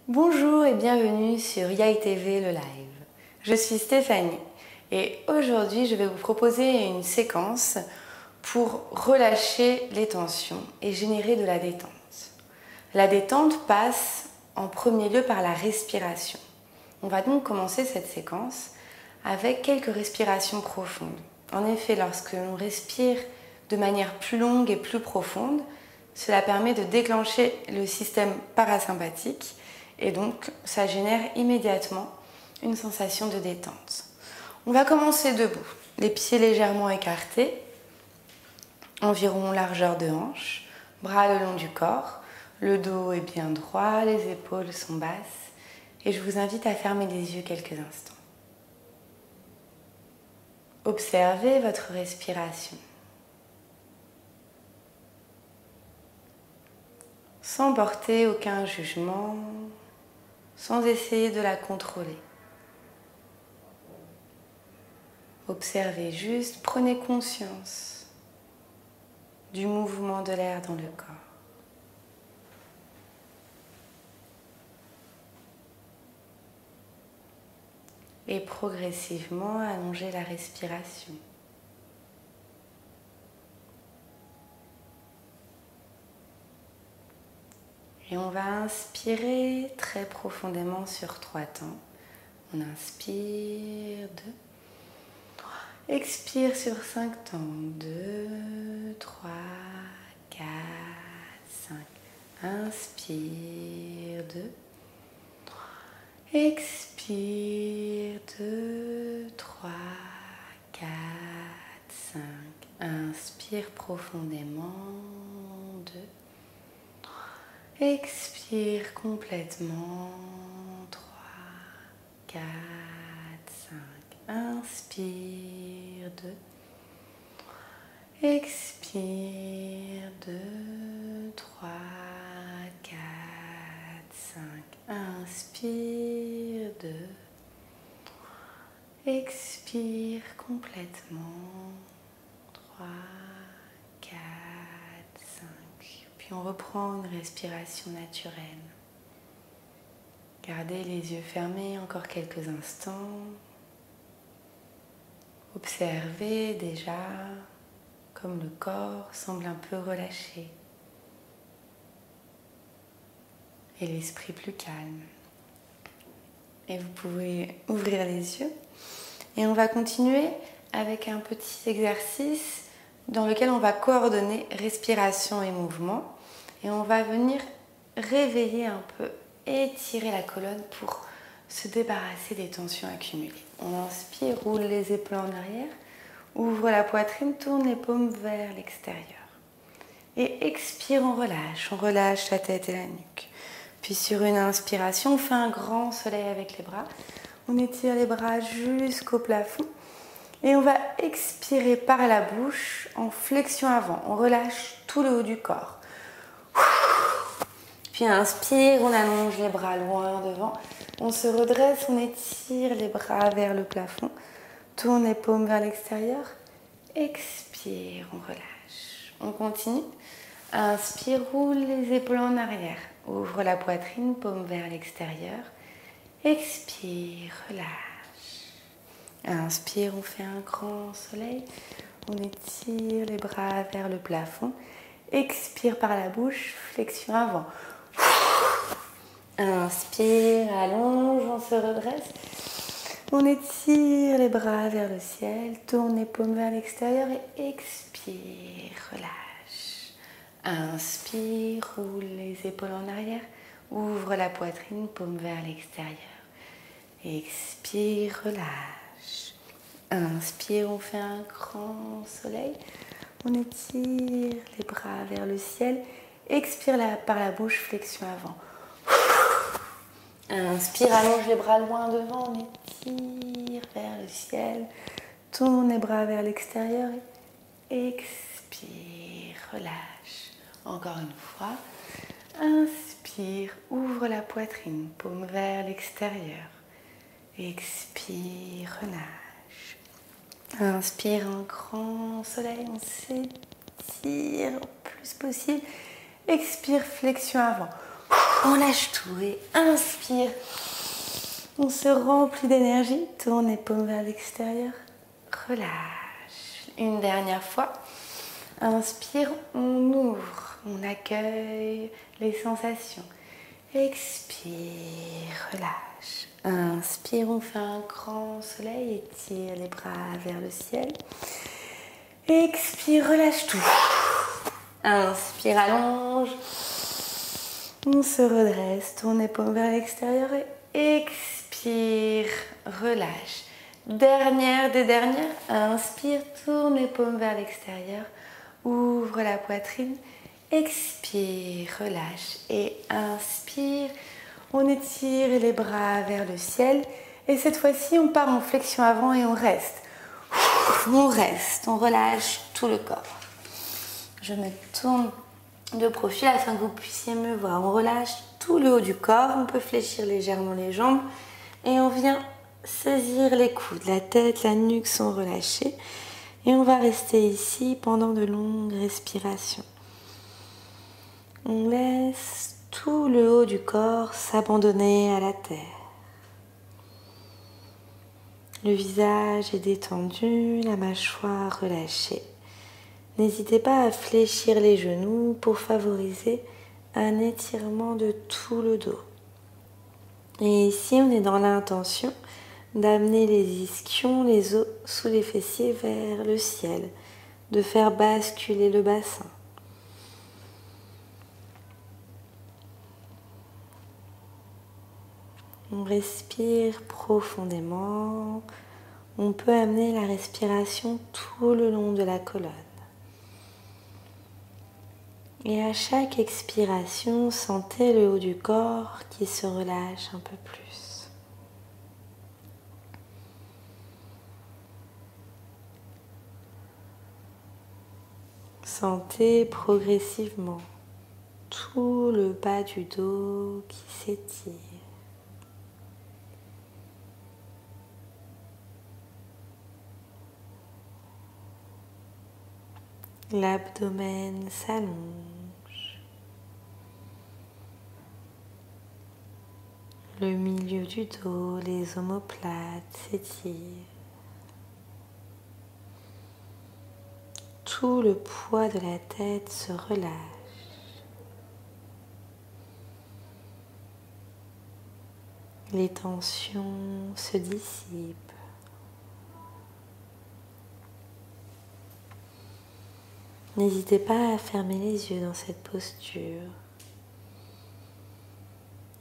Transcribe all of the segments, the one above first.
Bonjour et bienvenue sur Yai TV le live. Je suis Stéphanie et aujourd'hui je vais vous proposer une séquence pour relâcher les tensions et générer de la détente. La détente passe en premier lieu par la respiration. On va donc commencer cette séquence avec quelques respirations profondes. En effet, lorsque l'on respire de manière plus longue et plus profonde, cela permet de déclencher le système parasympathique et donc ça génère immédiatement une sensation de détente. On va commencer debout, les pieds légèrement écartés, environ largeur de hanche, bras le long du corps, le dos est bien droit, les épaules sont basses et je vous invite à fermer les yeux quelques instants. Observez votre respiration. Sans porter aucun jugement, sans essayer de la contrôler. Observez juste, prenez conscience du mouvement de l'air dans le corps. Et progressivement allongez la respiration. Et on va inspirer très profondément sur 3 temps. On inspire 2. Expire sur 5 temps. 2, 3, 4, 5. Inspire 2. Expire 2, 3, 4, 5. Inspire profondément 2. Expire complètement 3, 4, 5. Inspire 2. Expire 2, 3, 4, 5. Inspire 2. Expire complètement 3, 4, 5. Puis on reprend une respiration naturelle. Gardez les yeux fermés encore quelques instants. Observez déjà comme le corps semble un peu relâché et l'esprit plus calme. Et vous pouvez ouvrir les yeux et on va continuer avec un petit exercice dans lequel on va coordonner respiration et mouvement et on va venir réveiller un peu, étirer la colonne pour se débarrasser des tensions accumulées. On inspire, roule les épaules en arrière, ouvre la poitrine, tourne les paumes vers l'extérieur. Et expire, on relâche la tête et la nuque. Puis sur une inspiration, on fait un grand soleil avec les bras. On étire les bras jusqu'au plafond. Et on va expirer par la bouche en flexion avant. On relâche tout le haut du corps. Puis inspire, on allonge les bras loin devant. On se redresse, on étire les bras vers le plafond. Tourne les paumes vers l'extérieur. Expire, on relâche. On continue. Inspire, roule les épaules en arrière. Ouvre la poitrine, paume vers l'extérieur. Expire, relâche. Inspire, on fait un grand soleil. On étire les bras vers le plafond. Expire par la bouche, flexion avant. Inspire, allonge, on se redresse. On étire les bras vers le ciel, tourne les paumes vers l'extérieur et expire, relâche. Inspire, roule les épaules en arrière, ouvre la poitrine, paume vers l'extérieur. Expire, relâche. Inspire, on fait un grand soleil. On étire les bras vers le ciel. Expire par la bouche, flexion avant. Inspire, allonge les bras loin devant, on étire vers le ciel. Tourne les bras vers l'extérieur et expire, relâche. Encore une fois. Inspire, ouvre la poitrine, paume vers l'extérieur. Expire, relâche. Inspire, un grand soleil, on s'étire le plus possible. Expire, flexion avant. On lâche tout et inspire. On se remplit d'énergie. Tourne les paumes vers l'extérieur. Relâche. Une dernière fois. Inspire, on ouvre. On accueille les sensations. Expire, relâche. Inspire, on fait un grand soleil. Étire les bras vers le ciel. Expire, relâche tout. Inspire, allonge. On se redresse, tourne les paumes vers l'extérieur et expire, relâche. Dernière des dernières, inspire, tourne les paumes vers l'extérieur, ouvre la poitrine, expire, relâche et inspire. On étire les bras vers le ciel et cette fois-ci on part en flexion avant et on reste. On reste, on relâche tout le corps. Je me tourne de profil afin que vous puissiez me voir. On relâche tout le haut du corps, on peut fléchir légèrement les jambes et on vient saisir les coudes. La tête, la nuque sont relâchées et on va rester ici pendant de longues respirations. On laisse tout le haut du corps s'abandonner à la terre. Le visage est détendu, la mâchoire relâchée. N'hésitez pas à fléchir les genoux pour favoriser un étirement de tout le dos. Et ici, on est dans l'intention d'amener les ischions, les os sous les fessiers vers le ciel, de faire basculer le bassin. On respire profondément. On peut amener la respiration tout le long de la colonne. Et à chaque expiration, sentez le haut du corps qui se relâche un peu plus. Sentez progressivement tout le bas du dos qui s'étire. L'abdomen s'allonge. Le milieu du dos, les omoplates s'étirent. Tout le poids de la tête se relâche. Les tensions se dissipent. N'hésitez pas à fermer les yeux dans cette posture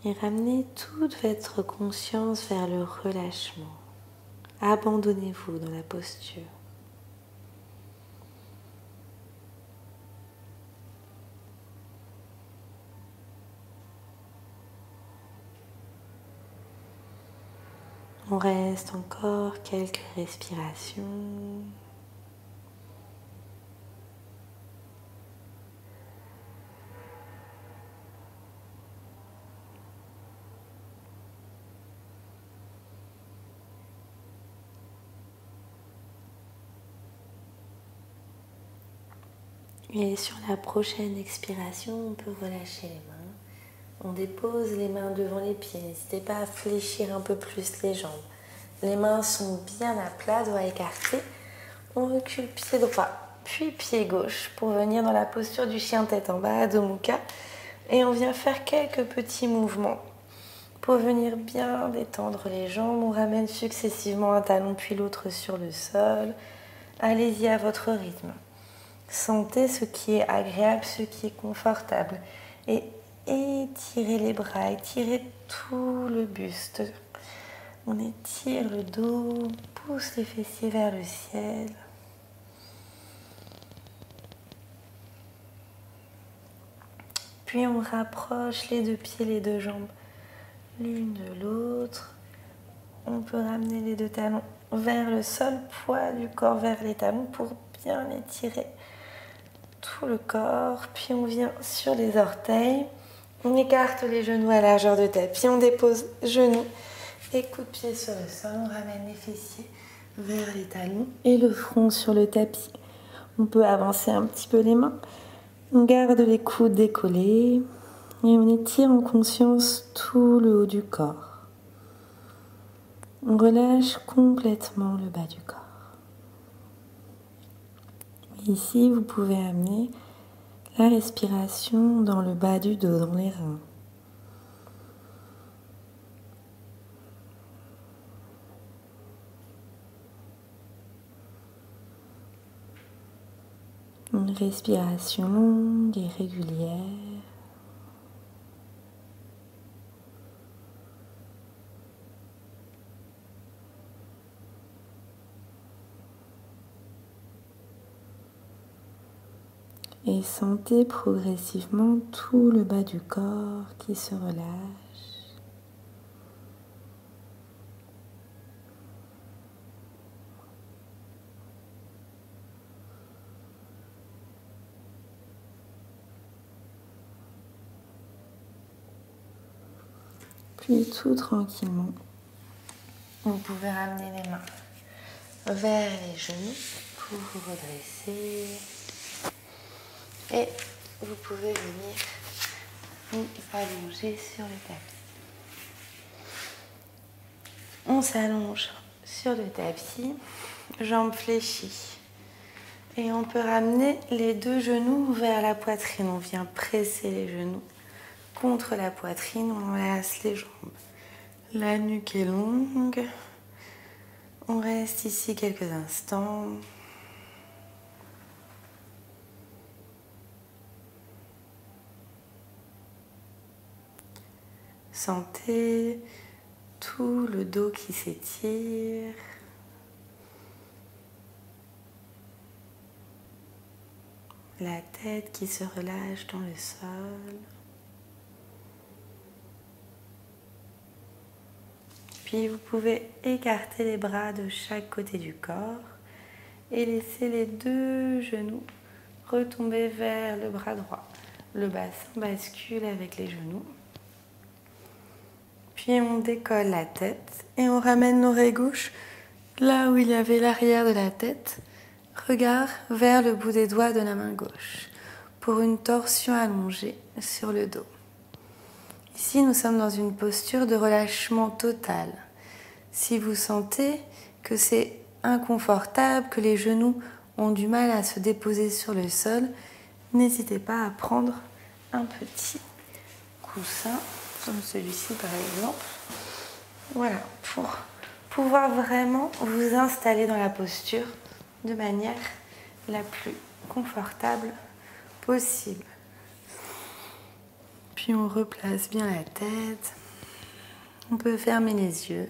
et ramenez toute votre conscience vers le relâchement. Abandonnez-vous dans la posture. On reste encore quelques respirations. Et sur la prochaine expiration, on peut relâcher les mains. On dépose les mains devant les pieds. N'hésitez pas à fléchir un peu plus les jambes. Les mains sont bien à plat, doigts écartés. On recule pied droit, puis pied gauche pour venir dans la posture du chien tête en bas, Adho Mukha. Et on vient faire quelques petits mouvements pour venir bien détendre les jambes. On ramène successivement un talon puis l'autre sur le sol. Allez-y à votre rythme. Sentez ce qui est agréable, ce qui est confortable. Et étirez les bras, étirez tout le buste. On étire le dos, on pousse les fessiers vers le ciel. Puis on rapproche les deux pieds, les deux jambes l'une de l'autre. On peut ramener les deux talons vers le sol, poids du corps vers les talons pour bien étirer tout le corps. Puis on vient sur les orteils. On écarte les genoux à largeur de tapis. On dépose genoux et coup de pied sur le sol. On ramène les fessiers vers les talons et le front sur le tapis. On peut avancer un petit peu les mains. On garde les coudes décollés. Et on étire en conscience tout le haut du corps. On relâche complètement le bas du corps. Ici, vous pouvez amener la respiration dans le bas du dos, dans les reins. Une respiration longue et régulière. Et sentez progressivement tout le bas du corps qui se relâche. Puis tout tranquillement, vous pouvez ramener les mains vers les genoux pour vous redresser. Et vous pouvez venir vous allonger sur le tapis. On s'allonge sur le tapis, jambes fléchies. Et on peut ramener les deux genoux vers la poitrine. On vient presser les genoux contre la poitrine, on laisse les jambes. La nuque est longue. On reste ici quelques instants. Sentez tout le dos qui s'étire. La tête qui se relâche dans le sol. Puis vous pouvez écarter les bras de chaque côté du corps et laisser les deux genoux retomber vers le bras droit. Le bassin bascule avec les genoux. Puis on décolle la tête et on ramène l'oreille gauche là où il y avait l'arrière de la tête. Regard vers le bout des doigts de la main gauche pour une torsion allongée sur le dos. Ici, nous sommes dans une posture de relâchement total. Si vous sentez que c'est inconfortable, que les genoux ont du mal à se déposer sur le sol, n'hésitez pas à prendre un petit coussin, comme celui-ci par exemple. Voilà, pour pouvoir vraiment vous installer dans la posture de manière la plus confortable possible. Puis on replace bien la tête. On peut fermer les yeux.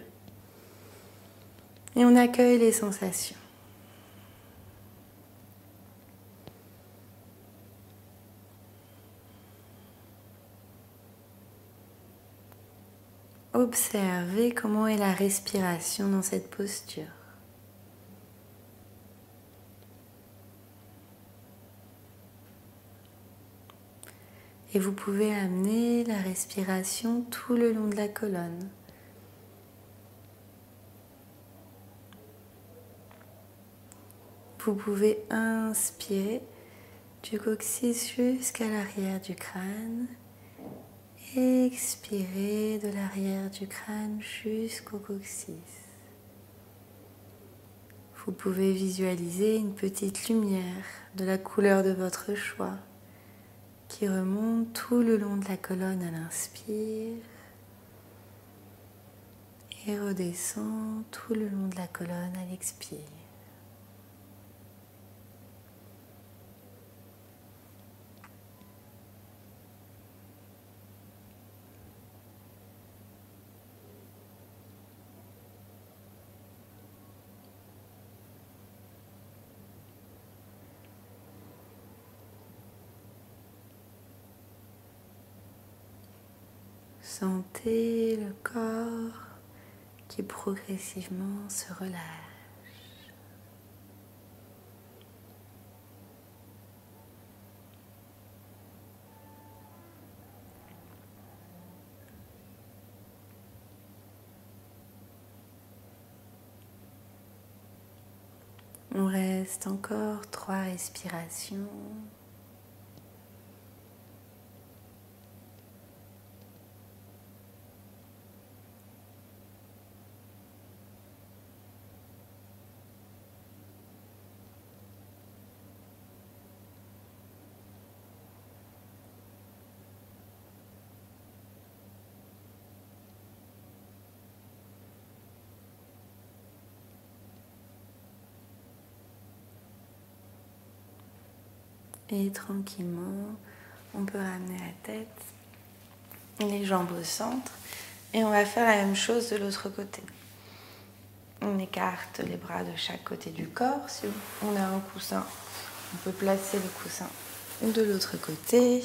Et on accueille les sensations. Observez comment est la respiration dans cette posture. Et vous pouvez amener la respiration tout le long de la colonne. Vous pouvez inspirer du coccyx jusqu'à l'arrière du crâne. Expirez de l'arrière du crâne jusqu'au coccyx. Vous pouvez visualiser une petite lumière de la couleur de votre choix qui remonte tout le long de la colonne à l'inspire et redescend tout le long de la colonne à l'expire. Sentez le corps qui progressivement se relâche. On reste encore 3 respirations. Et tranquillement, on peut ramener la tête, les jambes au centre. Et on va faire la même chose de l'autre côté. On écarte les bras de chaque côté du corps. Si on a un coussin, on peut placer le coussin de l'autre côté.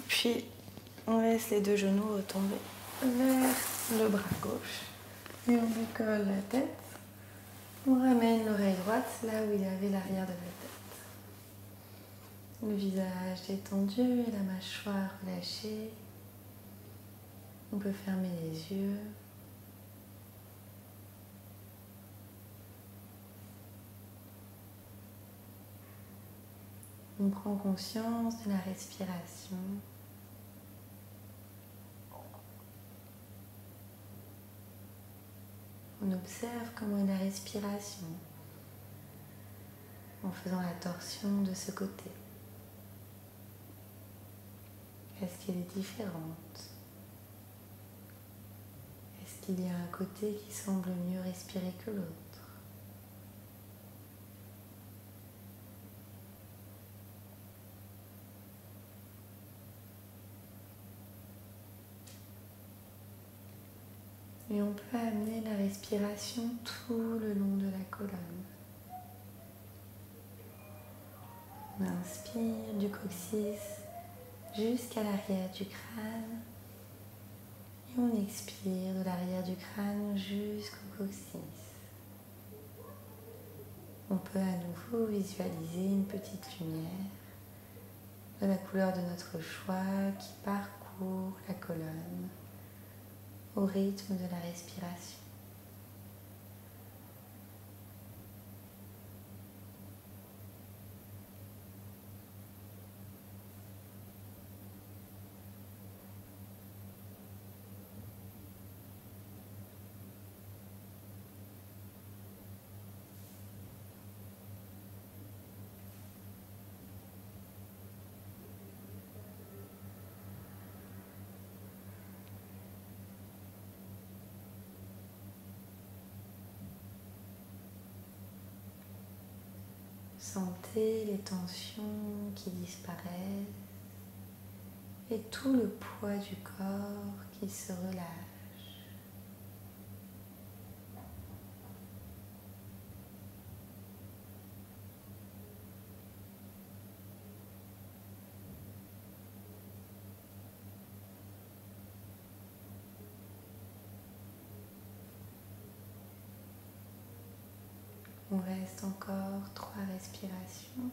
Puis, on laisse les deux genoux retomber vers le bras gauche. Et on décolle la tête. On ramène l'oreille droite là où il y avait l'arrière de la tête. Le visage détendu et la mâchoire relâchée. On peut fermer les yeux. On prend conscience de la respiration. On observe comment est la respiration en faisant la torsion de ce côté. Est-ce qu'elle est différente? Est-ce qu'il y a un côté qui semble mieux respirer que l'autre? Et on peut amener la respiration tout le long de la colonne. On inspire du coccyx jusqu'à l'arrière du crâne. Et on expire de l'arrière du crâne jusqu'au coccyx. On peut à nouveau visualiser une petite lumière de la couleur de notre choix qui parcourt la colonne au rythme de la respiration. Sentez les tensions qui disparaissent et tout le poids du corps qui se relâche. On reste encore 3 respirations.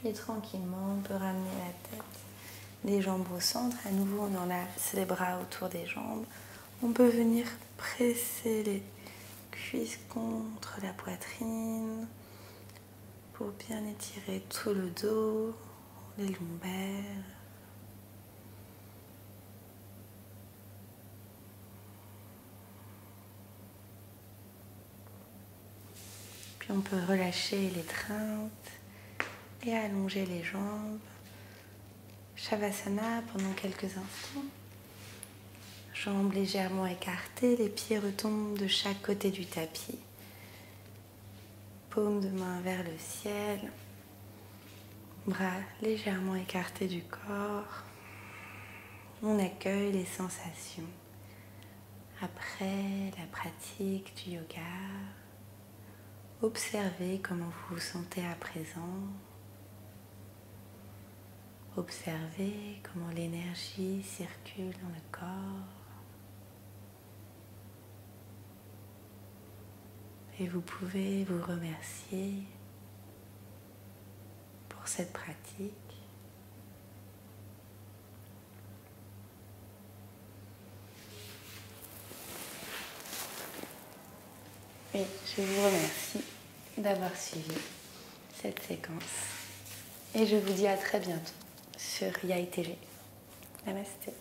Et tranquillement, on peut ramener la tête, les jambes au centre. À nouveau, on enlace les bras autour des jambes. On peut venir presser les cuisses contre la poitrine pour bien étirer tout le dos, les lombaires. Puis on peut relâcher l'étreinte et allonger les jambes. Shavasana pendant quelques instants. Jambes légèrement écartées, les pieds retombent de chaque côté du tapis. Paume de main vers le ciel. Bras légèrement écartés du corps. On accueille les sensations. Après la pratique du yoga, observez comment vous vous sentez à présent. Observez comment l'énergie circule dans le corps. Et vous pouvez vous remercier pour cette pratique. Et je vous remercie d'avoir suivi cette séquence. Et je vous dis à très bientôt sur YAI TV. Namasté.